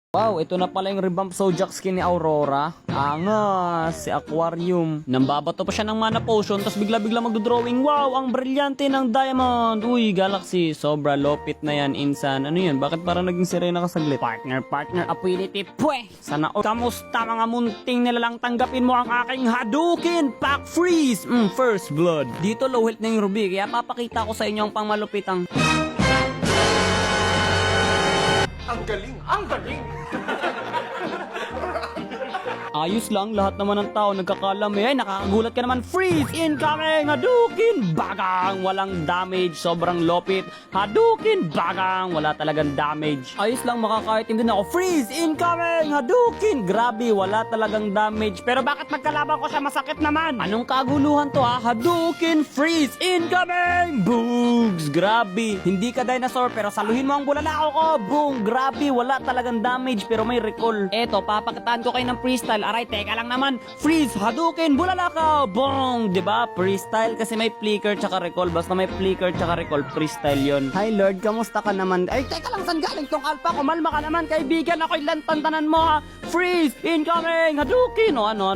Wow, ito na pala yung revamp Sojak skin ni Aurora. Angas, si Aquarium. Nambabato pa siya ng mana potion, tapos bigla-bigla magdodrawing. Wow, ang brilyante ng diamond. Uy, Galaxy, sobra lopit na yan, insan. Ano yan? Bakit parang naging sirena ka saglit? Partner, ability, pwe! Sana all. Kamusta mga munting nilalang tanggapin mo ang aking Hadouken Pack Freeze? First blood. Dito low health na yung Ruby, kaya papakita ko sa inyo ang pangmalupitang... Ang galing! Ang galing! Ayos lang, lahat naman ng tao nagkakalami. Ay, nakakagulat ka naman. Freeze! Incoming! Hadouken! Bagang! Walang damage. Sobrang lopit. Hadouken! Bagang! Wala talagang damage. Ayos lang, makakaitim din ako. Freeze! Incoming! Hadouken! Grabe, wala talagang damage. Pero bakit magkalaban ko siya? Masakit naman. Anong kaguluhan to ha? Hadouken! Freeze! Incoming! Boogs! Grabe. Hindi ka dinosaur pero saluhin mo ang bulalakaw ko. Boom! Grabe, wala talagang damage pero may recall. Eto, papakataan ko kayo ng freestyle. Aray, teka lang naman. Freeze, Hadouken, bulalakaw, bong! Diba? Freestyle kasi may flicker tsaka recall. Basta may flicker tsaka recall, freestyle yon. Hi Lord, kamusta ka naman? Ay, teka lang, saan galing tong alpha? Kumalma ka naman, kaibigan. Ako'y lantantanan mo ha. Freeze, incoming, Hadouken. O ano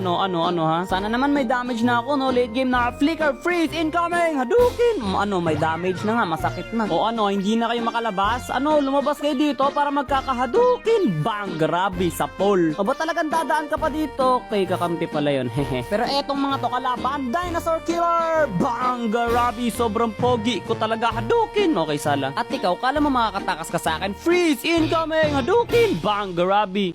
ha? Sana naman may damage na ako, no? Late game na flicker, freeze, incoming, Hadouken. May damage na nga, masakit na. O ano, hindi na kayo makalabas? Ano, lumabas kayo dito para magkaka-Hadouken. Bang, grabe, sa pole. O ba talagang dadaan ka pa dito? Okay, kakampi pala yun. Pero etong mga to kalaban, Dinosaur Killer! Bang! Grabe, sobrang pogi ko talaga. Hadouken! Okay, sala. At ikaw, kala mo makakatakas ka sa akin? Freeze! Incoming! Hadouken! Bang! Grabe!